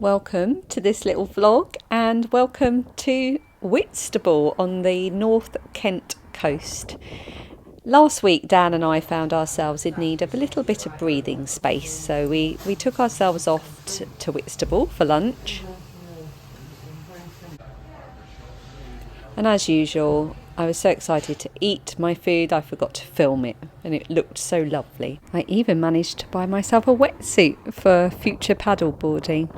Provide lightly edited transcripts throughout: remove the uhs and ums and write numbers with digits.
welcome to this little vlog and welcome to Whitstable on the North Kent coast. Last week Dan and I found ourselves in need of a little bit of breathing space, so we took ourselves off to Whitstable for lunch. And as usual, I was so excited to eat my food I forgot to film it, and it looked so lovely. I even managed to buy myself a wetsuit for future paddleboarding.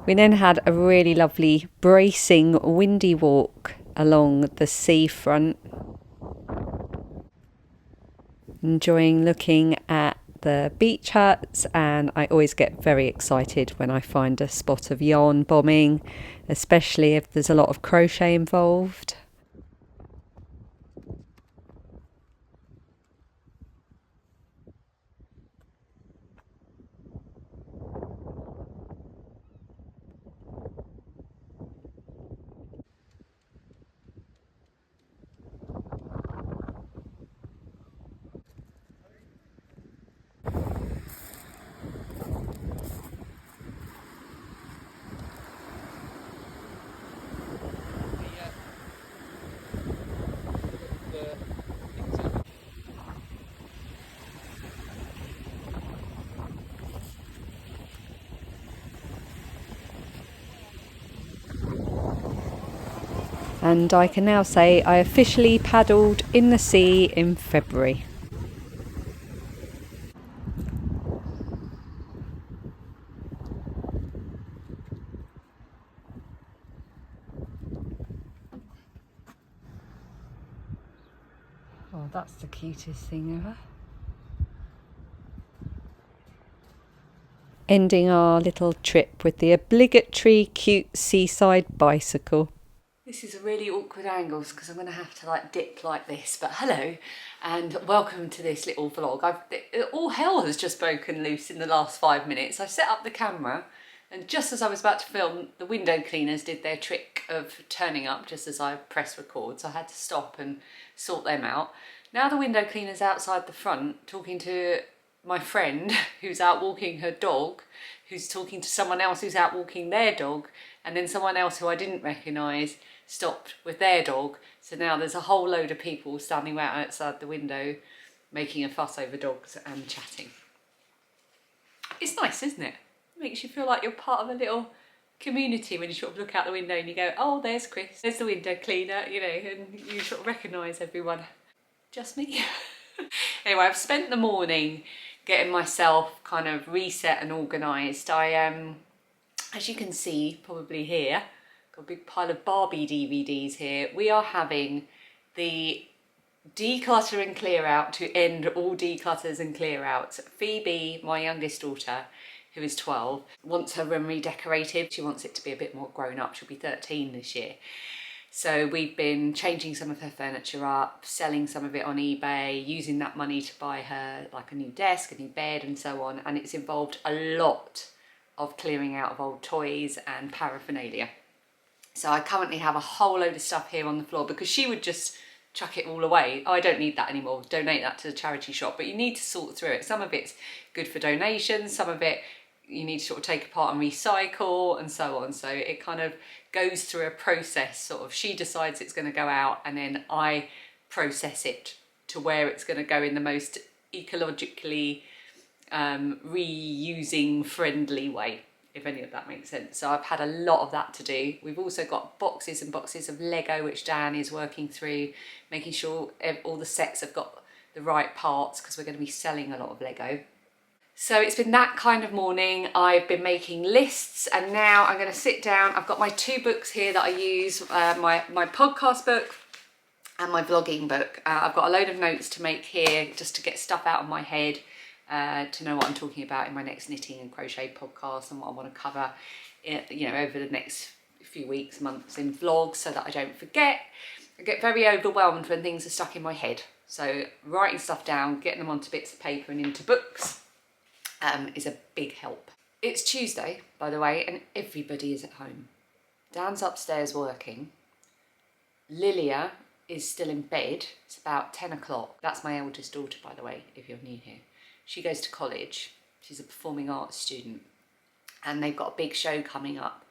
We then had a really lovely, bracing, windy walk along the seafront, enjoying looking at the beach huts, and I always get very excited when I find a spot of yarn bombing, especially if there's a lot of crochet involved. And I can now say I officially paddled in the sea in February. Oh, that's the cutest thing ever. Ending our little trip with the obligatory cute seaside bicycle. This is a really awkward angle because I'm going to have to dip like this, but hello and welcome to this little vlog. All hell has just broken loose in the last 5 minutes. I set up the camera and just as I was about to film, the window cleaners did their trick of turning up just as I pressed record, so I had to stop and sort them out. Now the window cleaner's outside the front talking to my friend who's out walking her dog, who's talking to someone else who's out walking their dog, and then someone else who I didn't recognise stopped with their dog. So now there's a whole load of people standing right outside the window making a fuss over dogs and chatting. It's nice, isn't it? It makes you feel like you're part of a little community when you sort of look out the window and you go, oh, there's Chris, there's the window cleaner, you know, and you sort of recognise everyone. Just me. Anyway, I've spent the morning getting myself kind of reset and organised. As you can see, probably here, got a big pile of Barbie DVDs here. We are having the declutter and clear out to end all declutters and clear outs. Phoebe, my youngest daughter, who is 12, wants her room redecorated. She wants it to be a bit more grown up. She'll be 13 this year. So we've been changing some of her furniture up, selling some of it on eBay, using that money to buy her like a new desk, a new bed and so on. And it's involved a lot of clearing out of old toys and paraphernalia. So I currently have a whole load of stuff here on the floor because she would just chuck it all away. Oh, I don't need that anymore. Donate that to the charity shop. But you need to sort through it. Some of it's good for donations, some of it you need to sort of take apart and recycle and so on. So it kind of goes through a process, sort of she decides it's going to go out and then I process it to where it's going to go in the most ecologically reusing friendly way, if any of that makes sense. So I've had a lot of that to do. We've also got boxes and boxes of Lego, which Dan is working through, making sure all the sets have got the right parts because we're going to be selling a lot of Lego. So it's been that kind of morning. I've been making lists and now I'm going to sit down. I've got my 2 books here that I use, my podcast book and my vlogging book. I've got a load of notes to make here just to get stuff out of my head, to know what I'm talking about in my next knitting and crochet podcast and what I want to cover, you know, over the next few weeks, months in vlogs so that I don't forget. I get very overwhelmed when things are stuck in my head. So writing stuff down, getting them onto bits of paper and into books is a big help. It's Tuesday, by the way, and everybody is at home. Dan's upstairs working. Lilia is still in bed. It's about 10 o'clock. That's my eldest daughter, by the way, if you're new here. She goes to college. She's a performing arts student. and they've got a big show coming up.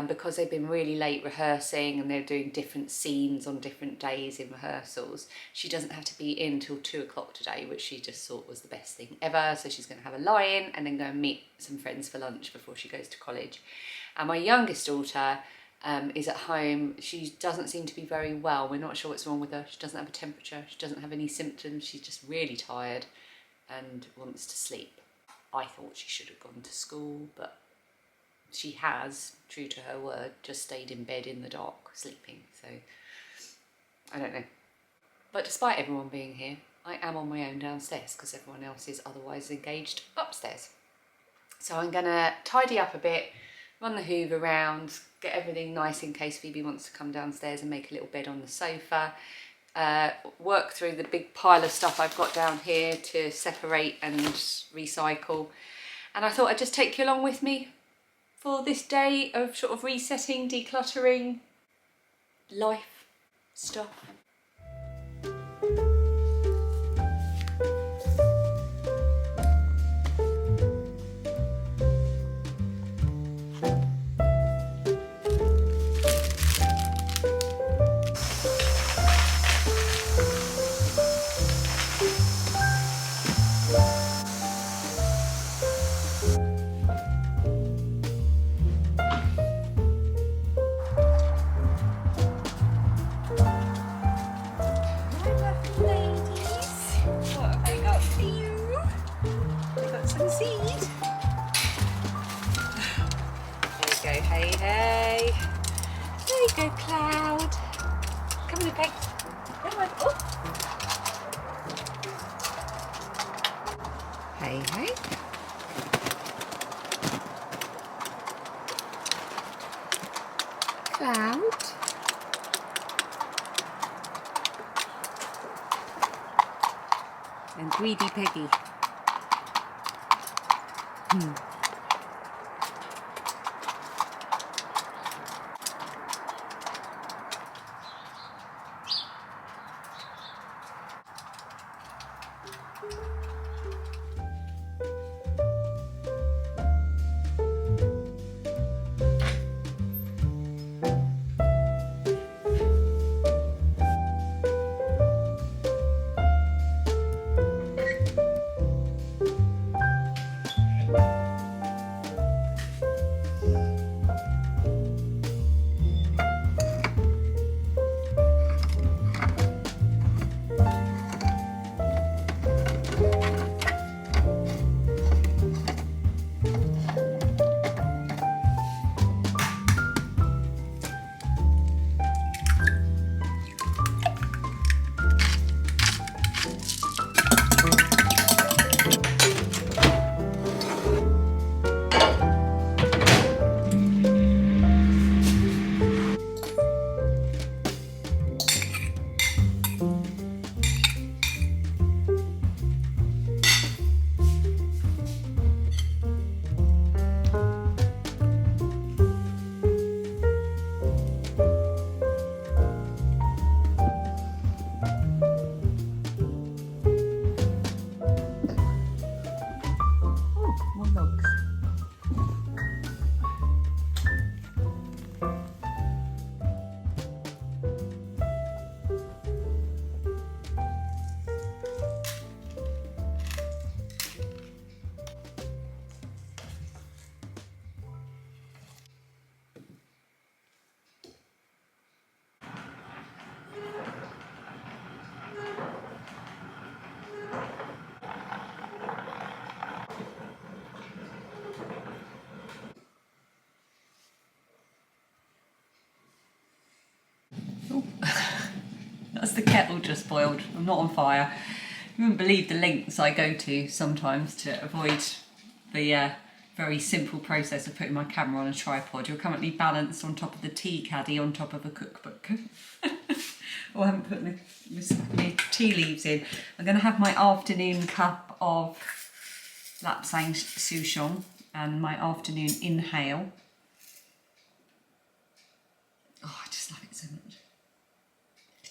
Because they've been really late rehearsing and they're doing different scenes on different days in rehearsals, she doesn't have to be in till 2 o'clock today, which she just thought was the best thing ever. So she's going to have a lie-in and then go and meet some friends for lunch before she goes to college. And my youngest daughter is at home. She doesn't seem to be very well. We're not sure what's wrong with her. She doesn't have a temperature. She doesn't have any symptoms. She's just really tired and wants to sleep. I thought she should have gone to school, but she has, true to her word, just stayed in bed in the dark, sleeping. So, I don't know. But despite everyone being here, I am on my own downstairs because everyone else is otherwise engaged upstairs. So I'm going to tidy up a bit, run the hoover around, get everything nice in case Phoebe wants to come downstairs and make a little bed on the sofa. Work through the big pile of stuff I've got down here to separate and recycle. And I thought I'd just take you along with me for this day of sort of resetting, decluttering, life stuff. Hey. There you go, Cloud. Come on, Peg. Come on. Oh. Hey. Cloud. And greedy Peggy. That's the kettle just boiled. I'm not on fire. You wouldn't believe the lengths I go to sometimes to avoid the very simple process of putting my camera on a tripod. You're currently balanced on top of the tea caddy on top of a cookbook. Oh, I haven't put my tea leaves in. I'm going to have my afternoon cup of lapsang souchong and my afternoon inhale. Oh, I just love it so much.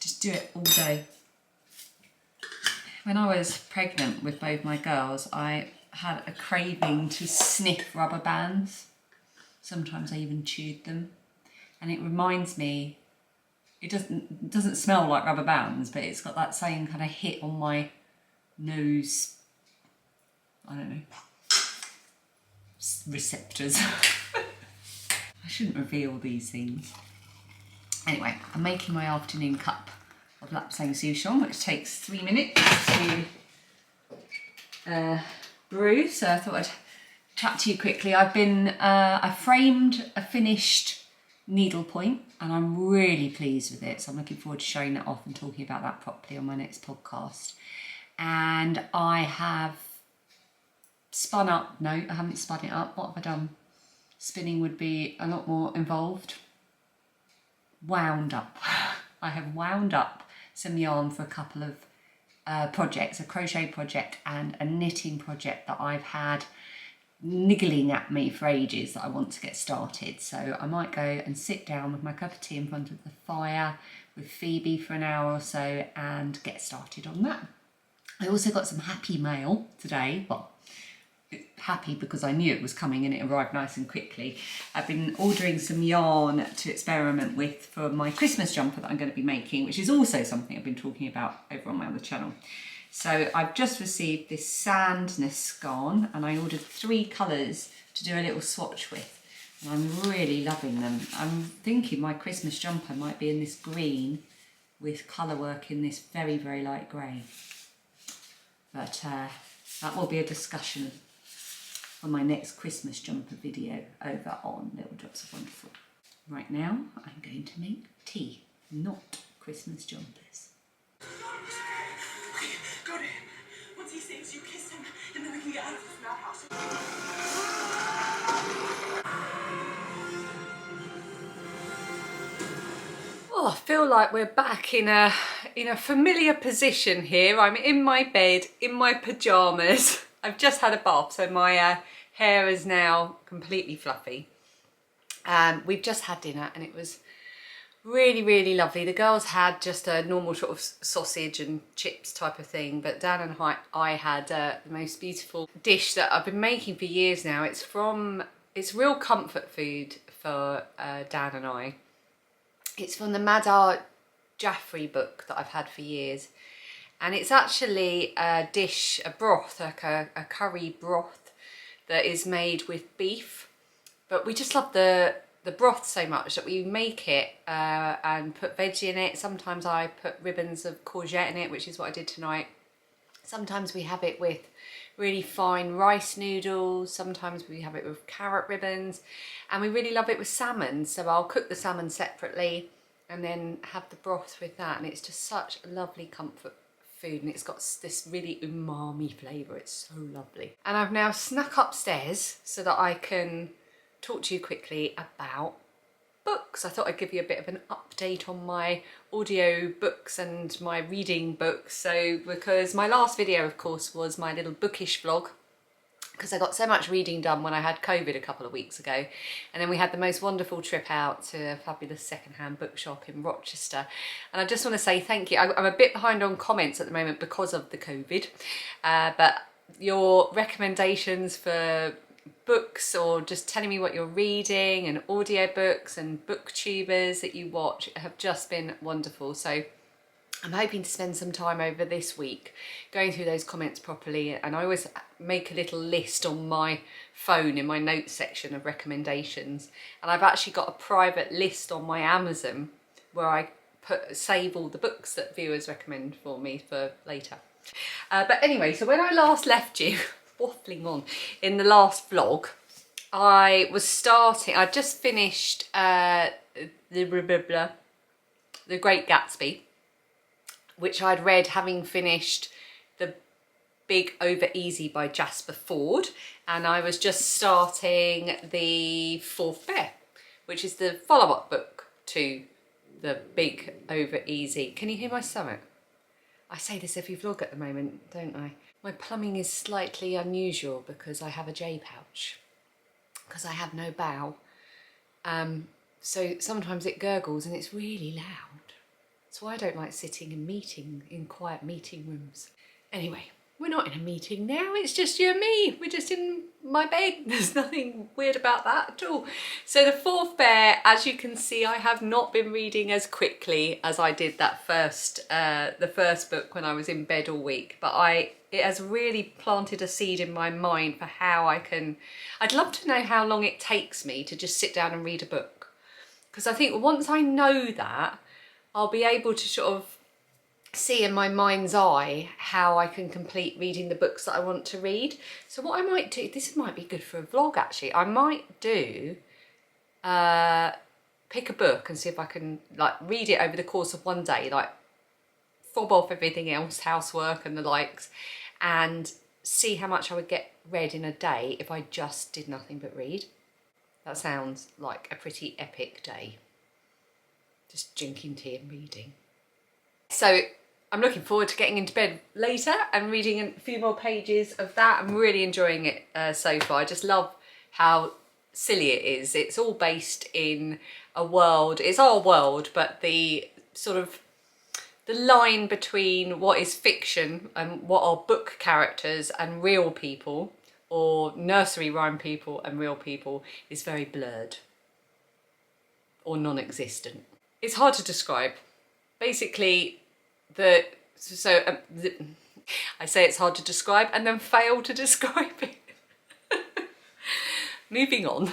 Just do it all day. When I was pregnant with both my girls, I had a craving to sniff rubber bands. Sometimes I even chewed them. And it reminds me, it doesn't smell like rubber bands, but it's got that same kind of hit on my nose, I don't know, receptors. I shouldn't reveal these things. Anyway, I'm making my afternoon cup of lapsang souchong, which takes 3 minutes to brew. So I thought I'd chat to you quickly. I framed a finished needlepoint and I'm really pleased with it. So I'm looking forward to showing that off and talking about that properly on my next podcast. And I have spun up, no, I haven't spun it up. What have I done? Spinning would be a lot more involved. Wound up. I have wound up some yarn for a couple of projects, a crochet project and a knitting project that I've had niggling at me for ages that I want to get started. So I might go and sit down with my cup of tea in front of the fire with Phoebe for an hour or so and get started on that. I also got some happy mail today. Well, happy because I knew it was coming and it arrived nice and quickly. I've been ordering some yarn to experiment with for my Christmas jumper that I'm going to be making, which is also something I've been talking about over on my other channel. So I've just received this sandness scarn and I ordered 3 colours to do a little swatch with. And I'm really loving them. I'm thinking my Christmas jumper might be in this green with colour work in this very, very light grey. But that will be a discussion on my next Christmas jumper video over on Little Drops of Wonderful. Right now, I'm going to make tea, not Christmas jumpers. Go to him. Once he sings, you kiss him, and then we can get out of this madhouse. Oh, I feel like we're back in a familiar position here. I'm in my bed, in my pyjamas. I've just had a bath, so my hair is now completely fluffy. We've just had dinner and it was really, really lovely. The girls had just a normal sort of sausage and chips type of thing, but Dan and I had the most beautiful dish that I've been making for years now. It's real comfort food for Dan and I. It's from the Madar Jaffrey book that I've had for years. And it's actually a dish, a broth, like a curry broth that is made with beef. But we just love the broth so much that we make it and put veggie in it. Sometimes I put ribbons of courgette in it, which is what I did tonight. Sometimes we have it with really fine rice noodles. Sometimes we have it with carrot ribbons. And we really love it with salmon. So I'll cook the salmon separately and then have the broth with that. And it's just such a lovely comfort food. And it's got this really umami flavour. It's so lovely. And I've now snuck upstairs so that I can talk to you quickly about books. I thought I'd give you a bit of an update on my audio books and my reading books. So, because my last video, of course, was my little bookish vlog, because I got so much reading done when I had COVID a couple of weeks ago. And then we had the most wonderful trip out to a fabulous secondhand bookshop in Rochester. And I just want to say thank you. I'm a bit behind on comments at the moment because of the COVID, but your recommendations for books or just telling me what you're reading and audiobooks and booktubers that you watch have just been wonderful. So I'm hoping to spend some time over this week going through those comments properly, and I always make a little list on my phone in my notes section of recommendations, and I've actually got a private list on my Amazon where I save all the books that viewers recommend for me for later. But anyway, so when I last left you waffling on in the last vlog, I just finished The Great Gatsby, which I'd read having finished The Big Over Easy by Jasper Fforde, and I was just starting The Fourth Bear, which is the follow-up book to The Big Over Easy. Can you hear my stomach? I say this every vlog at the moment, don't I? My plumbing is slightly unusual because I have a J pouch, because I have no bowel. So sometimes it gurgles and it's really loud. That's why I don't like sitting in quiet meeting rooms. Anyway, We're not in a meeting now, it's just you and me. We're just in my bed. There's nothing weird about that at all. So the Fourth Bear, as you can see, I have not been reading as quickly as I did that the first book when I was in bed all week. But it has really planted a seed in my mind for how I'd love to know how long it takes me to just sit down and read a book. Because I think once I know that, I'll be able to sort of see in my mind's eye how I can complete reading the books that I want to read. So what I might do, this might be good for a vlog actually, I might do pick a book and see if I can like read it over the course of one day, like fob off everything else, housework and the likes, and see how much I would get read in a day if I just did nothing but read. That sounds like a pretty epic day, just drinking tea and reading. So I'm looking forward to getting into bed later and reading a few more pages of that. I'm really enjoying it so far. I just love how silly it is. It's all based in a world, it's our world, but the sort of the line between what is fiction and what are book characters and real people, or nursery rhyme people and real people, is very blurred or non-existent. It's hard to describe. Basically, I say it's hard to describe and then fail to describe it. Moving on.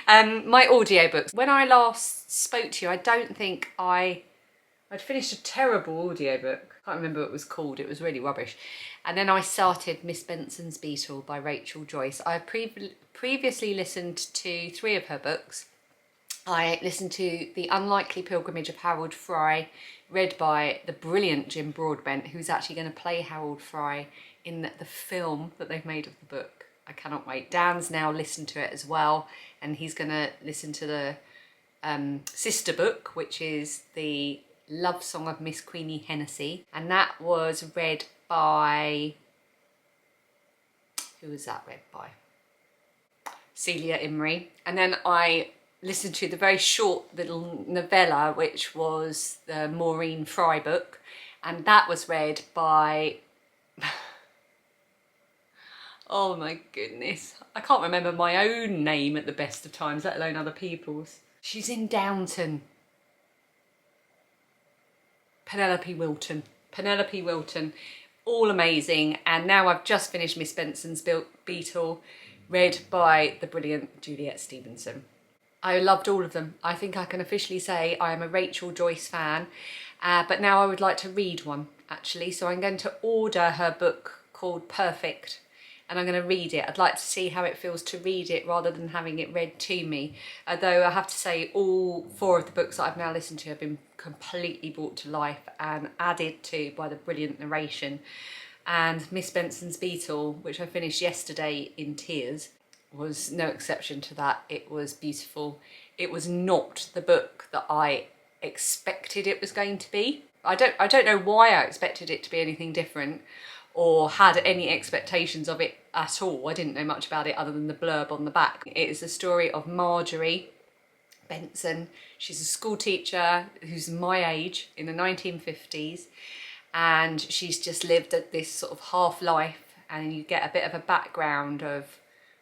My audiobooks. When I last spoke to you, I don't think I'd finished a terrible audiobook. I can't remember what it was called. It was really rubbish. And then I started Miss Benson's Beetle by Rachel Joyce. I previously listened to 3 of her books. I listened to The Unlikely Pilgrimage of Harold Fry, read by the brilliant Jim Broadbent, who's actually going to play Harold Fry in the film that they've made of the book. I cannot wait. Dan's now listened to it as well, and he's going to listen to the sister book, which is the Love Song of Miss Queenie Hennessy, and that was read by... who was that read by? Celia Imrie. And then I listened to the very short little novella, which was the Maureen Fry book, and that was read by oh my goodness, I can't remember my own name at the best of times, let alone other people's. She's in Downton. Penelope Wilton, all amazing. And now I've just finished Miss Benson's Beetle, read by the brilliant Juliet Stevenson. I loved all of them. I think I can officially say I am a Rachel Joyce fan, but now I would like to read one actually. So I'm going to order her book called Perfect, and I'm going to read it. I'd like to see how it feels to read it rather than having it read to me. Although I have to say all 4 of the books that I've now listened to have been completely brought to life and added to by the brilliant narration. And Miss Benson's Beetle, which I finished yesterday in tears, was no exception to that. It was beautiful. It was not the book that I expected it was going to be. I don't know why I expected it to be anything different or had any expectations of it at all. I didn't know much about it other than the blurb on the back. It is the story of Marjorie Benson. She's a school teacher who's my age in the 1950s, and she's just lived at this sort of half life, and you get a bit of a background of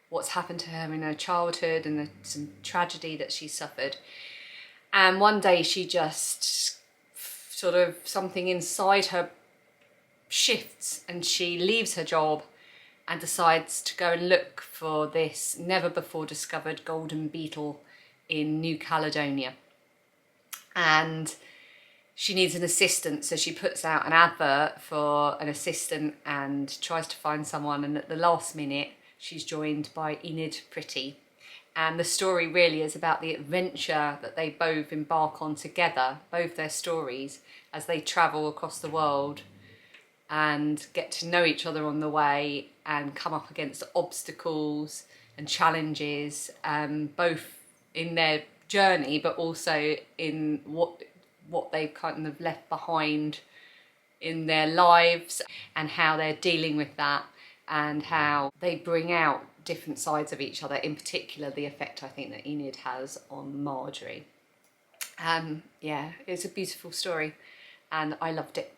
what's happened to her in her childhood and some tragedy that she suffered. And one day she just sort of, something inside her shifts and she leaves her job and decides to go and look for this never before discovered golden beetle in New Caledonia. And she needs an assistant, so she puts out an advert for an assistant and tries to find someone, and at the last minute she's joined by Enid Pretty. And the story really is about the adventure that they both embark on together, both their stories, as they travel across the world and get to know each other on the way and come up against obstacles and challenges, both in their journey but also in what they've kind of left behind in their lives and how they're dealing with that, and how they bring out different sides of each other, in particular the effect I think that Enid has on Marjorie. Yeah, it's a beautiful story. and I loved it.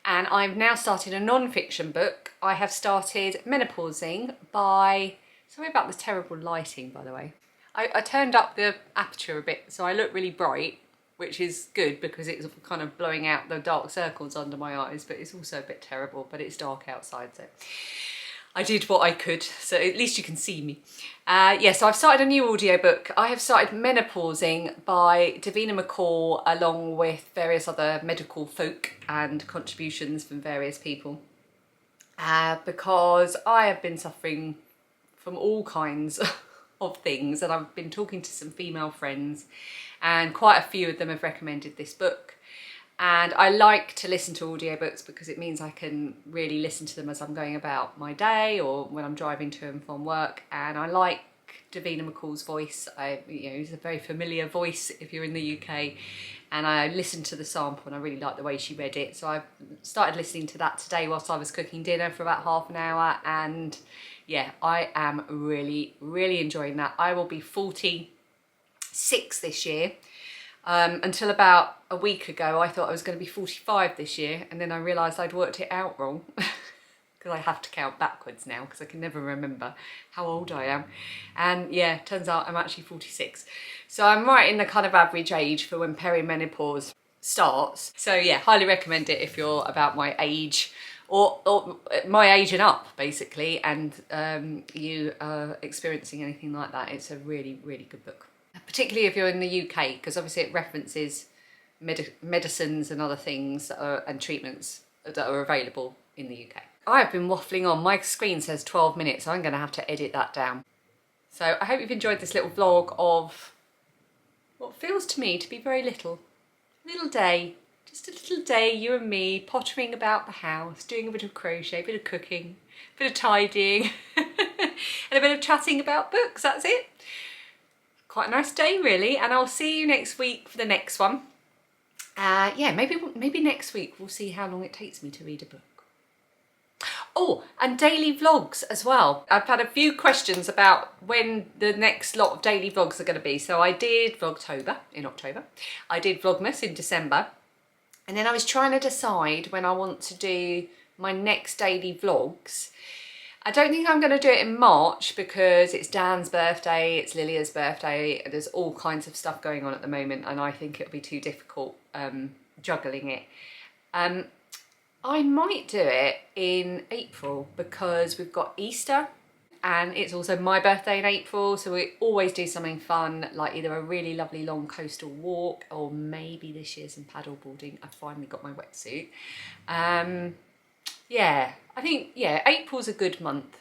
And I've now started a non-fiction book. I have started Menopausing by, sorry about the terrible lighting by the way. I turned up the aperture a bit so I look really bright, which is good because it's kind of blowing out the dark circles under my eyes, but it's also a bit terrible, but it's dark outside, so I did what I could, so at least you can see me. Yeah, so I've started a new audiobook. I have started Menopausing by Davina McCall, along with various other medical folk and contributions from various people, because I have been suffering from all kinds of things, and I've been talking to some female friends, and quite a few of them have recommended this book. And I like to listen to audiobooks because it means I can really listen to them as I'm going about my day or when I'm driving to and from work. And I like Davina McCall's voice. It's a very familiar voice if you're in the UK. And I listened to the sample and I really like the way she read it. So I started listening to that today whilst I was cooking dinner for about half an hour. And yeah, I am really, really enjoying that. I will be 46 this year. Until about a week ago, I thought I was going to be 45 this year, and then I realised I'd worked it out wrong because I have to count backwards now because I can never remember how old I am. And yeah, turns out I'm actually 46. So I'm right in the kind of average age for when perimenopause starts. So yeah, highly recommend it if you're about my age or my age and up basically, and you are experiencing anything like that. It's a really, really good book. Particularly if you're in the UK, because obviously it references medicines and other things and treatments that are available in the UK. I have been waffling on. My screen says 12 minutes, so I'm going to have to edit that down. So I hope you've enjoyed this little vlog of what feels to me to be very little day. Just a little day, you and me, pottering about the house, doing a bit of crochet, a bit of cooking, a bit of tidying, and a bit of chatting about books. That's it. Quite a nice day really, and I'll see you next week for the next one. Yeah, maybe next week we'll see how long it takes me to read a book. Oh, and daily vlogs as well. I've had a few questions about when the next lot of daily vlogs are going to be. So I did Vlogtober in October, I did Vlogmas in December, and then I was trying to decide when I want to do my next daily vlogs. I don't think I'm going to do it in March because it's Dan's birthday, it's Lilia's birthday, there's all kinds of stuff going on at the moment, and I think it'll be too difficult juggling it. I might do it in April because we've got Easter and it's also my birthday in April, so we always do something fun, like either a really lovely long coastal walk or maybe this year some paddle boarding. I've finally got my wetsuit. Yeah, I think, yeah, April's a good month.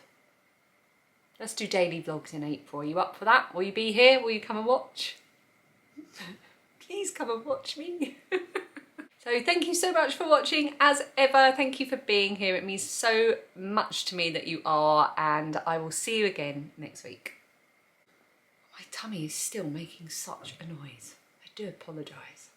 Let's do daily vlogs in April. Are you up for that? Will you be here? Will you come and watch? Please come and watch me. So thank you so much for watching. As ever, thank you for being here. It means so much to me that you are, and I will see you again next week. My tummy is still making such a noise. I do apologise.